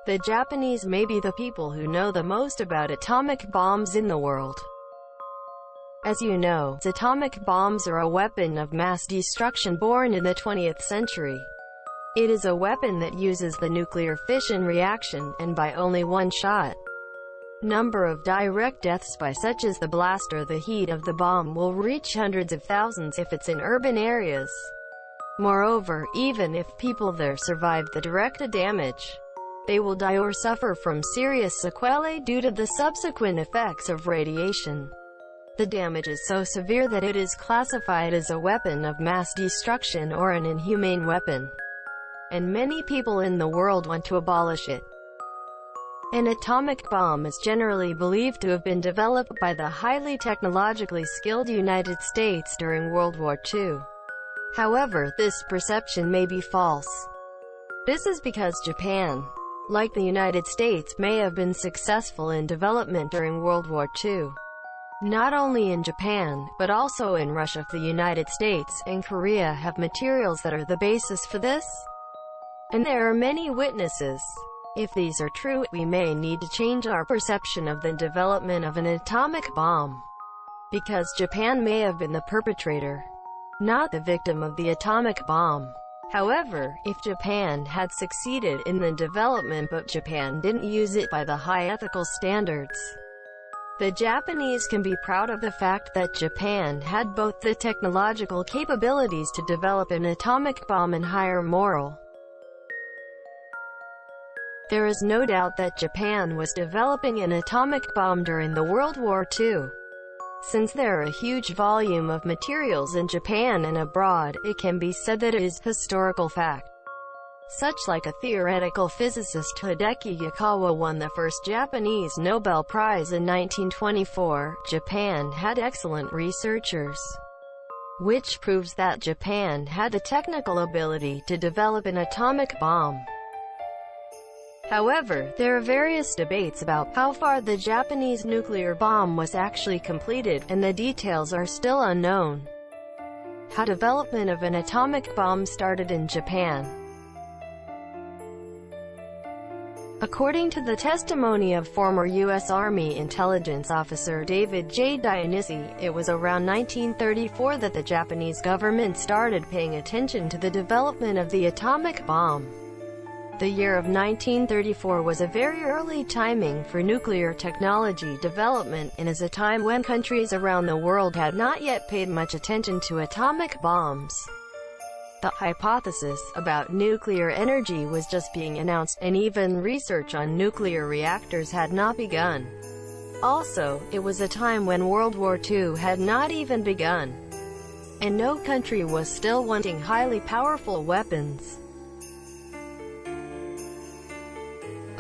The Japanese may be the people who know the most about atomic bombs in the world. As you know, atomic bombs are a weapon of mass destruction born in the 20th century. It is a weapon that uses the nuclear fission reaction, and by only one shot. Number of direct deaths by such as the blast or the heat of the bomb will reach hundreds of thousands if it's in urban areas. Moreover, even if people there survive the direct damage, they will die or suffer from serious sequelae due to the subsequent effects of radiation. The damage is so severe that it is classified as a weapon of mass destruction or an inhumane weapon, and many people in the world want to abolish it. An atomic bomb is generally believed to have been developed by the highly technologically skilled United States during World War II. However, this perception may be false. This is because Japan, like the United States, may have been successful in development during World War II. Not only in Japan, but also in Russia, the United States, and Korea have materials that are the basis for this. And there are many witnesses. If these are true, we may need to change our perception of the development of an atomic bomb, because Japan may have been the perpetrator, not the victim of the atomic bomb. However, if Japan had succeeded in the development but Japan didn't use it by the high ethical standards, the Japanese can be proud of the fact that Japan had both the technological capabilities to develop an atomic bomb and higher moral. There is no doubt that Japan was developing an atomic bomb during the World War II. Since there are a huge volume of materials in Japan and abroad, it can be said that it is historical fact. Such like a theoretical physicist Hideki Yukawa won the first Japanese Nobel Prize in 1924, Japan had excellent researchers, which proves that Japan had the technical ability to develop an atomic bomb. However, there are various debates about how far the Japanese nuclear bomb was actually completed, and the details are still unknown. How development of an atomic bomb started in Japan. According to the testimony of former U.S. Army intelligence officer David J. Dionisi, it was around 1934 that the Japanese government started paying attention to the development of the atomic bomb. The year of 1934 was a very early timing for nuclear technology development, and is a time when countries around the world had not yet paid much attention to atomic bombs. The hypothesis about nuclear energy was just being announced, and even research on nuclear reactors had not begun. Also, it was a time when World War II had not even begun, and no country was still wanting highly powerful weapons.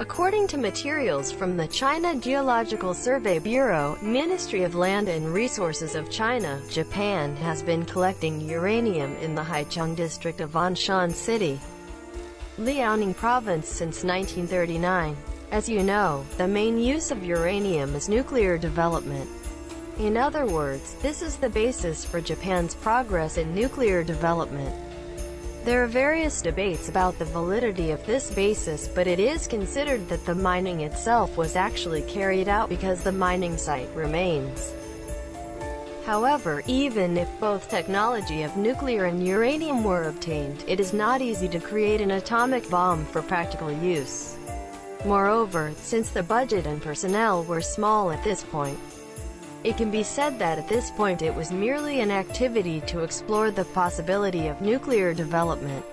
According to materials from the China Geological Survey Bureau, Ministry of Land and Resources of China, Japan has been collecting uranium in the Haicheng district of Anshan City, Liaoning Province since 1939. As you know, the main use of uranium is nuclear development. In other words, this is the basis for Japan's progress in nuclear development. There are various debates about the validity of this basis, but it is considered that the mining itself was actually carried out because the mining site remains. However, even if both technology of nuclear and uranium were obtained, it is not easy to create an atomic bomb for practical use. Moreover, since the budget and personnel were small at this point, it can be said that at this point it was merely an activity to explore the possibility of nuclear development.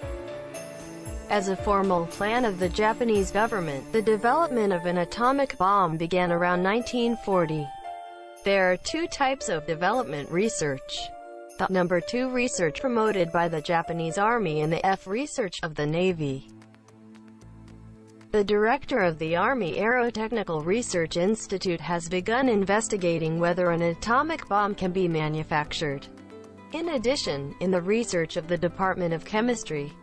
As a formal plan of the Japanese government, the development of an atomic bomb began around 1940. There are two types of development research. The No. 2 research promoted by the Japanese Army and the F research of the Navy. The director of the Army Aerotechnical Research Institute has begun investigating whether an atomic bomb can be manufactured. In addition, in the research of the Department of Chemistry,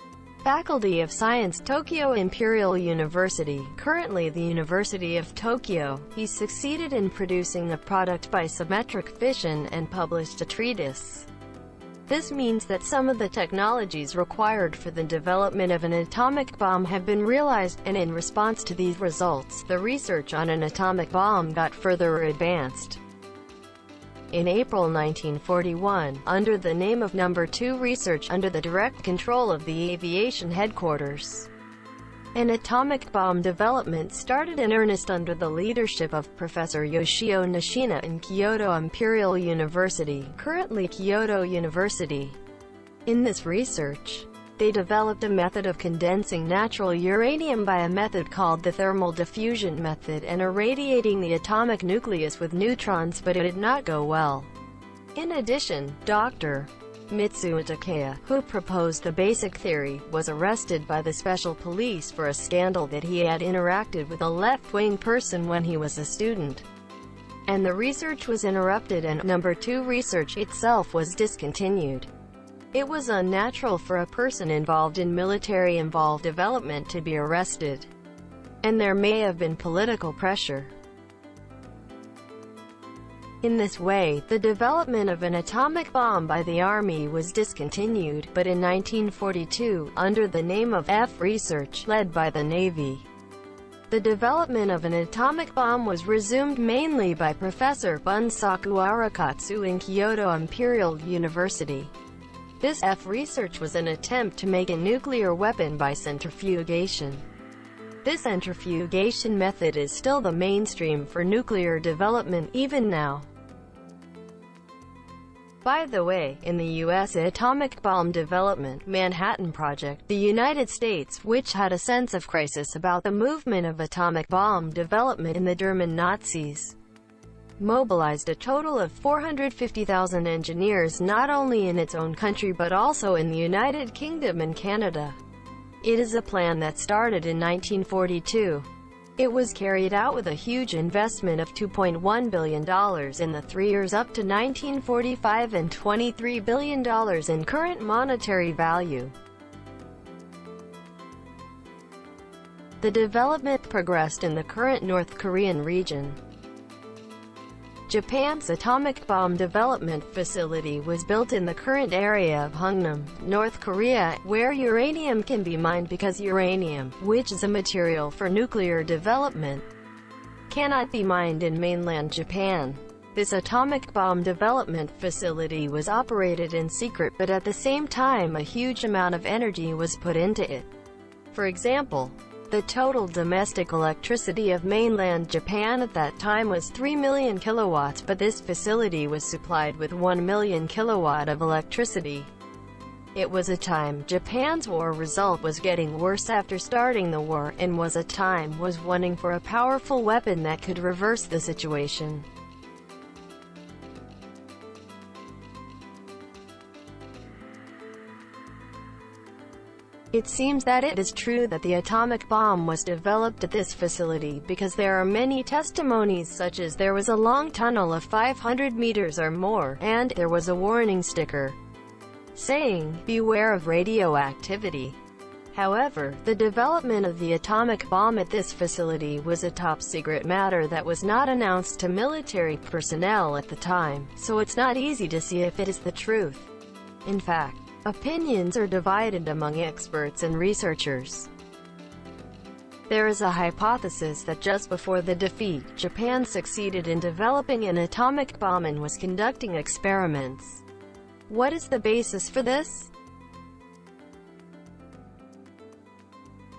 Faculty of Science, Tokyo Imperial University, currently the University of Tokyo, he succeeded in producing a product by symmetric fission and published a treatise. This means that some of the technologies required for the development of an atomic bomb have been realized, and in response to these results, the research on an atomic bomb got further advanced. In April 1941, under the name of No. 2 Research, under the direct control of the aviation headquarters, an atomic bomb development started in earnest under the leadership of Professor Yoshio Nishina in Kyoto Imperial University, currently Kyoto University. In this research, they developed a method of condensing natural uranium by a method called the thermal diffusion method and irradiating the atomic nucleus with neutrons, but it did not go well. In addition, Dr. Mitsuo Takaya, who proposed the basic theory, was arrested by the special police for a scandal that he had interacted with a left-wing person when he was a student. And the research was interrupted and No. 2 Research itself was discontinued. It was unnatural for a person involved in military-involved development to be arrested. And there may have been political pressure. In this way, the development of an atomic bomb by the Army was discontinued, but in 1942, under the name of F Research, led by the Navy, the development of an atomic bomb was resumed mainly by Professor Bunsaku Arakatsu in Kyoto Imperial University. This F Research was an attempt to make a nuclear weapon by centrifugation. This centrifugation method is still the mainstream for nuclear development even now. By the way, in the U.S. atomic bomb development, Manhattan Project, the United States, which had a sense of crisis about the movement of atomic bomb development in the German Nazis, mobilized a total of 450,000 engineers not only in its own country but also in the United Kingdom and Canada. It is a plan that started in 1942. It was carried out with a huge investment of $2.1 billion in the 3 years up to 1945 and $23 billion in current monetary value. The development progressed in the current North Korean region. Japan's atomic bomb development facility was built in the current area of Hungnam, North Korea, where uranium can be mined because uranium, which is a material for nuclear development, cannot be mined in mainland Japan. This atomic bomb development facility was operated in secret, but at the same time a huge amount of energy was put into it. For example, the total domestic electricity of mainland Japan at that time was 3 million kilowatts, but this facility was supplied with 1 million kilowatt of electricity. It was a time Japan's war result was getting worse after starting the war, and was a time was wanting for a powerful weapon that could reverse the situation. It seems that it is true that the atomic bomb was developed at this facility because there are many testimonies such as there was a long tunnel of 500 meters or more, and there was a warning sticker saying, "Beware of radioactivity." However, the development of the atomic bomb at this facility was a top-secret matter that was not announced to military personnel at the time, so it's not easy to see if it is the truth. In fact, opinions are divided among experts and researchers. There is a hypothesis that just before the defeat, Japan succeeded in developing an atomic bomb and was conducting experiments. What is the basis for this?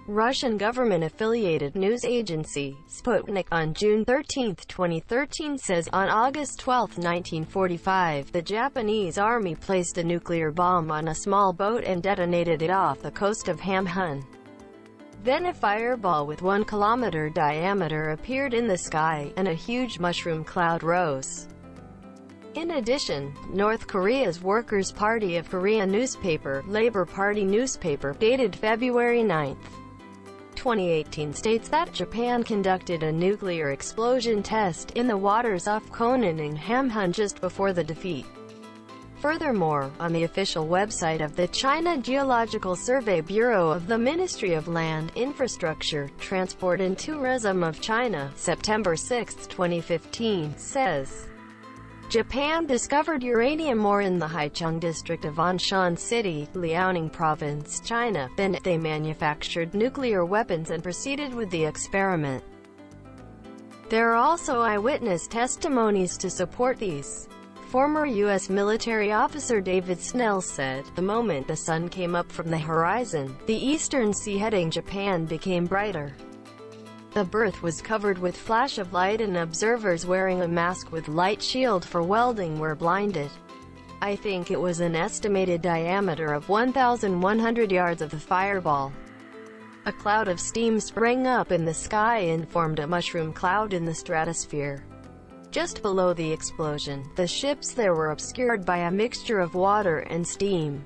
Russian government-affiliated news agency, Sputnik, on June 13, 2013 says, on August 12, 1945, the Japanese army placed a nuclear bomb on a small boat and detonated it off the coast of Hamhun. Then a fireball with 1 kilometer diameter appeared in the sky, and a huge mushroom cloud rose. In addition, North Korea's Workers' Party of Korea newspaper, Labor Party newspaper, dated February 9, 2018 states that Japan conducted a nuclear explosion test in the waters off Konan in Hamhun just before the defeat. Furthermore, on the official website of the China Geological Survey Bureau of the Ministry of Land, Infrastructure, Transport and Tourism of China, September 6, 2015, says, Japan discovered uranium ore in the Haicheng district of Anshan City, Liaoning Province, China. Then, they manufactured nuclear weapons and proceeded with the experiment. There are also eyewitness testimonies to support these. Former U.S. military officer David Snell said, "The moment the sun came up from the horizon, the eastern sea heading Japan became brighter. The berth was covered with flash of light and observers wearing a mask with light shield for welding were blinded. I think it was an estimated diameter of 1,100 yards of the fireball. A cloud of steam sprang up in the sky and formed a mushroom cloud in the stratosphere. Just below the explosion, the ships there were obscured by a mixture of water and steam.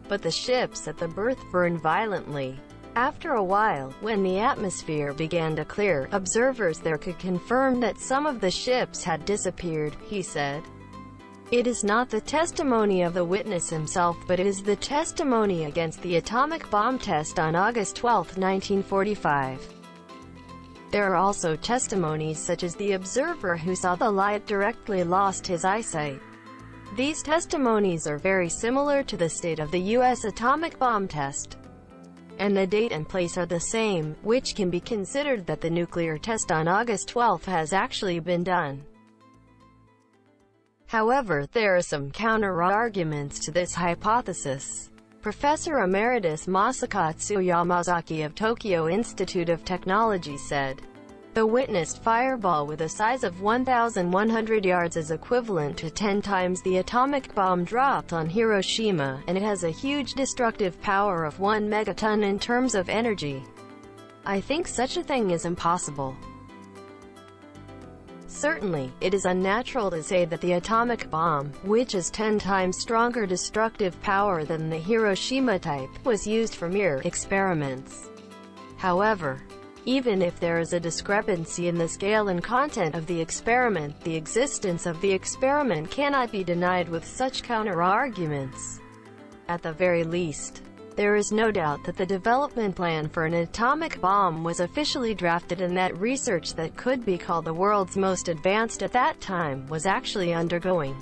But the ships at the berth burned violently. After a while, when the atmosphere began to clear, observers there could confirm that some of the ships had disappeared," he said. It is not the testimony of the witness himself, but it is the testimony against the atomic bomb test on August 12, 1945. There are also testimonies such as the observer who saw the light directly lost his eyesight. These testimonies are very similar to the state of the U.S. atomic bomb test, and the date and place are the same, which can be considered that the nuclear test on August 12 has actually been done. However, there are some counter-arguments to this hypothesis. Professor Emeritus Masakatsu Yamazaki of Tokyo Institute of Technology said, "The witnessed fireball with a size of 1,100 yards is equivalent to 10 times the atomic bomb dropped on Hiroshima, and it has a huge destructive power of 1 megaton in terms of energy. I think such a thing is impossible. Certainly, it is unnatural to say that the atomic bomb, which has 10 times stronger destructive power than the Hiroshima type, was used for mere experiments. However, even if there is a discrepancy in the scale and content of the experiment, the existence of the experiment cannot be denied with such counter-arguments. At the very least, there is no doubt that the development plan for an atomic bomb was officially drafted and that research that could be called the world's most advanced at that time was actually undergoing.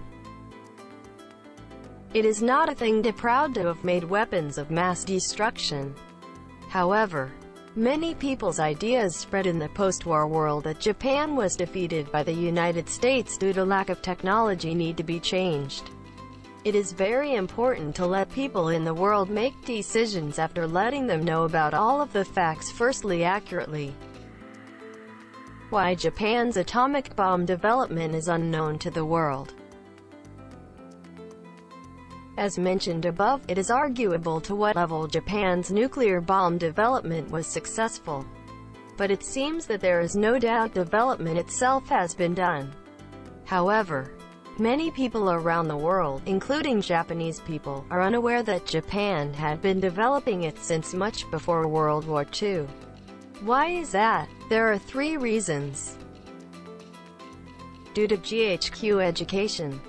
It is not a thing to proud to have made weapons of mass destruction. However, many people's ideas spread in the post-war world that Japan was defeated by the United States due to lack of technology need to be changed. It is very important to let people in the world make decisions after letting them know about all of the facts firstly accurately. Why Japan's atomic bomb development is unknown to the world. As mentioned above, it is arguable to what level Japan's nuclear bomb development was successful. But it seems that there is no doubt development itself has been done. However, many people around the world, including Japanese people, are unaware that Japan had been developing it since much before World War II. Why is that? There are 3 reasons. Due to GHQ education.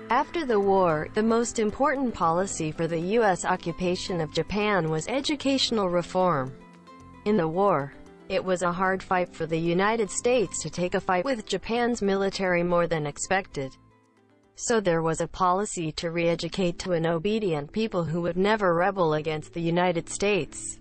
After the war, the most important policy for the U.S. occupation of Japan was educational reform. In the war, it was a hard fight for the United States to take a fight with Japan's military more than expected. So there was a policy to re-educate to an obedient people who would never rebel against the United States.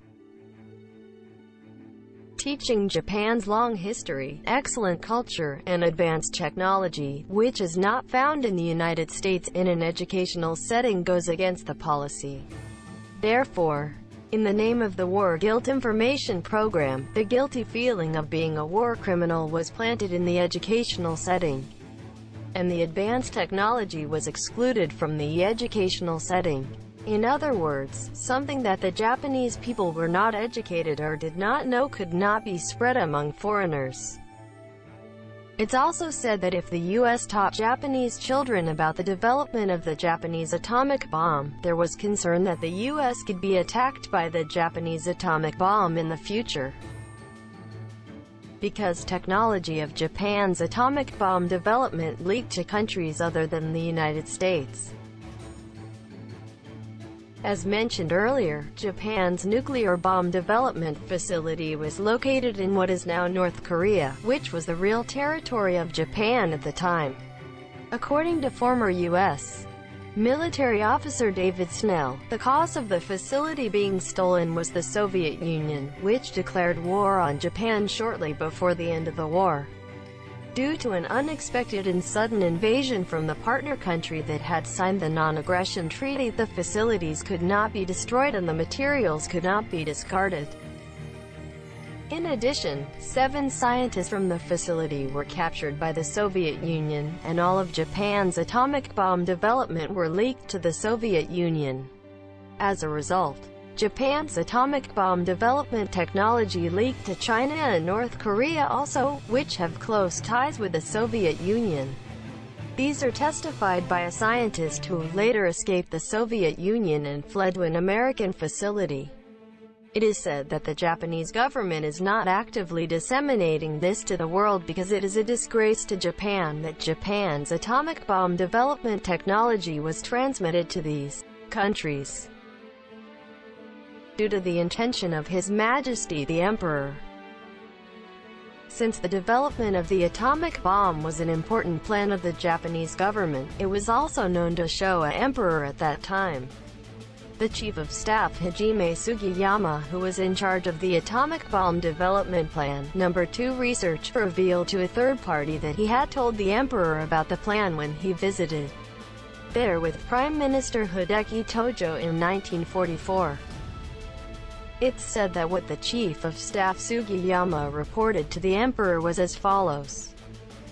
Teaching Japan's long history, excellent culture, and advanced technology, which is not found in the United States in an educational setting, goes against the policy. Therefore, in the name of the War Guilt Information Program, the guilty feeling of being a war criminal was planted in the educational setting, and the advanced technology was excluded from the educational setting. In other words, something that the Japanese people were not educated or did not know could not be spread among foreigners. It's also said that if the U.S. taught Japanese children about the development of the Japanese atomic bomb, there was concern that the U.S. could be attacked by the Japanese atomic bomb in the future. Because technology of Japan's atomic bomb development leaked to countries other than the United States. As mentioned earlier, Japan's nuclear bomb development facility was located in what is now North Korea, which was the real territory of Japan at the time. According to former U.S. military officer David Snell, the cause of the facility being stolen was the Soviet Union, which declared war on Japan shortly before the end of the war. Due to an unexpected and sudden invasion from the partner country that had signed the non-aggression treaty, the facilities could not be destroyed and the materials could not be discarded. In addition, 7 scientists from the facility were captured by the Soviet Union, and all of Japan's atomic bomb development were leaked to the Soviet Union. As a result, Japan's atomic bomb development technology leaked to China and North Korea also, which have close ties with the Soviet Union. These are testified by a scientist who later escaped the Soviet Union and fled to an American facility. It is said that the Japanese government is not actively disseminating this to the world because it is a disgrace to Japan that Japan's atomic bomb development technology was transmitted to these countries. Due to the intention of His Majesty the Emperor. Since the development of the atomic bomb was an important plan of the Japanese government, it was also known to Showa Emperor at that time. The Chief of Staff Hajime Sugiyama, who was in charge of the atomic bomb development plan, No. 2 research, revealed to a third party that he had told the Emperor about the plan when he visited there with Prime Minister Hideki Tojo in 1944. It's said that what the Chief of Staff Sugiyama reported to the Emperor was as follows.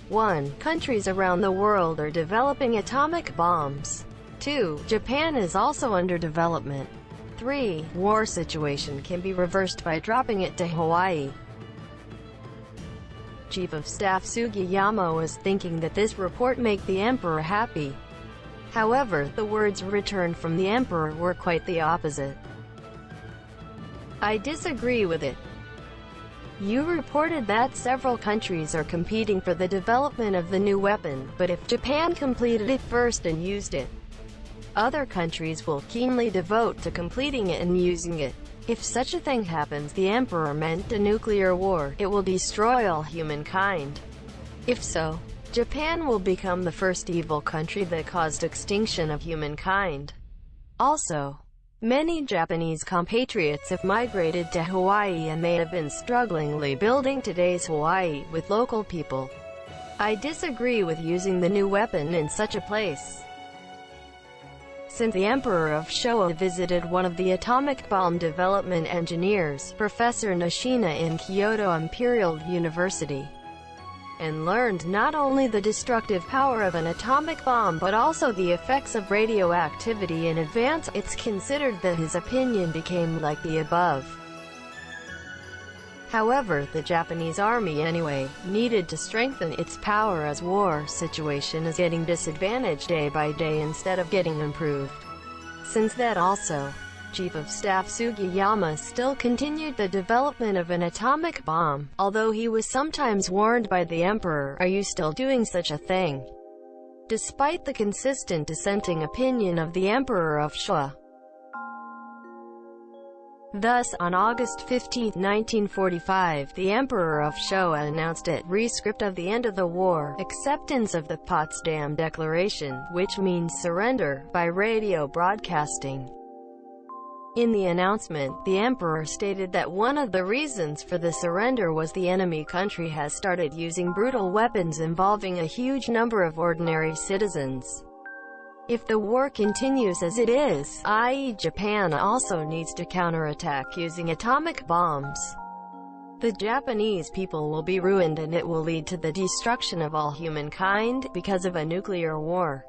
1. Countries around the world are developing atomic bombs. 2. Japan is also under development. 3. War situation can be reversed by dropping it to Hawaii. Chief of Staff Sugiyama was thinking that this report make the Emperor happy. However, the words returned from the Emperor were quite the opposite. I disagree with it. You reported that several countries are competing for the development of the new weapon, but if Japan completed it first and used it, other countries will keenly devote to completing it and using it. If such a thing happens, the Emperor meant a nuclear war. It will destroy all humankind. If so, Japan will become the first evil country that caused extinction of humankind. Also, many Japanese compatriots have migrated to Hawaii and they have been strugglingly building today's Hawaii with local people. I disagree with using the new weapon in such a place. Since the Emperor of Showa visited one of the atomic bomb development engineers, Professor Nishina in Kyoto Imperial University, and learned not only the destructive power of an atomic bomb but also the effects of radioactivity in advance, it's considered that his opinion became like the above. However, the Japanese army anyway needed to strengthen its power as war situation is getting disadvantaged day by day instead of getting improved. Since that also, Chief of Staff Sugiyama still continued the development of an atomic bomb, although he was sometimes warned by the Emperor, "Are you still doing such a thing?" Despite the consistent dissenting opinion of the Emperor of Showa. Thus, on August 15, 1945, the Emperor of Showa announced a rescript of the end of the war, acceptance of the Potsdam Declaration, which means surrender, by radio broadcasting. In the announcement, the Emperor stated that one of the reasons for the surrender was the enemy country has started using brutal weapons involving a huge number of ordinary citizens. If the war continues as it is, i.e. Japan also needs to counterattack using atomic bombs, the Japanese people will be ruined and it will lead to the destruction of all humankind because of a nuclear war.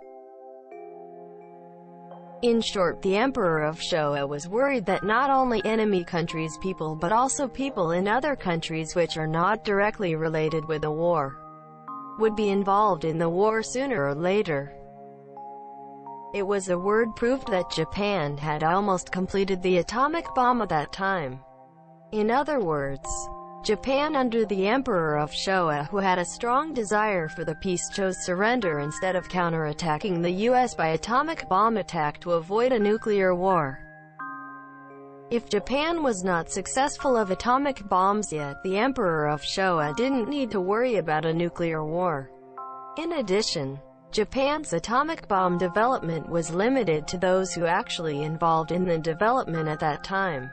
In short, the Emperor of Showa was worried that not only enemy countries' people but also people in other countries which are not directly related with the war would be involved in the war sooner or later. It was a word proved that Japan had almost completed the atomic bomb at that time. In other words, Japan under the Emperor of Showa, who had a strong desire for the peace, chose surrender instead of counterattacking the US by atomic bomb attack to avoid a nuclear war. If Japan was not successful of atomic bombs yet, the Emperor of Showa didn't need to worry about a nuclear war. In addition, Japan's atomic bomb development was limited to those who actually involved in the development at that time.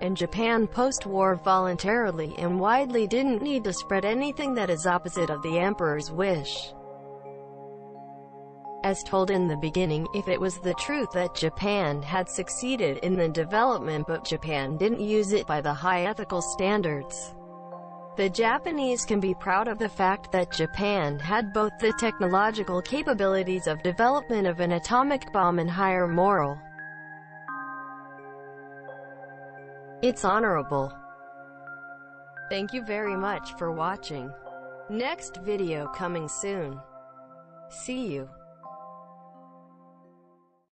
And Japan post-war voluntarily and widely didn't need to spread anything that is opposite of the Emperor's wish. As told in the beginning, if it was the truth that Japan had succeeded in the development but Japan didn't use it by the high ethical standards, the Japanese can be proud of the fact that Japan had both the technological capabilities of development of an atomic bomb and higher moral. It's honorable. Thank you very much for watching. Next video coming soon. See you.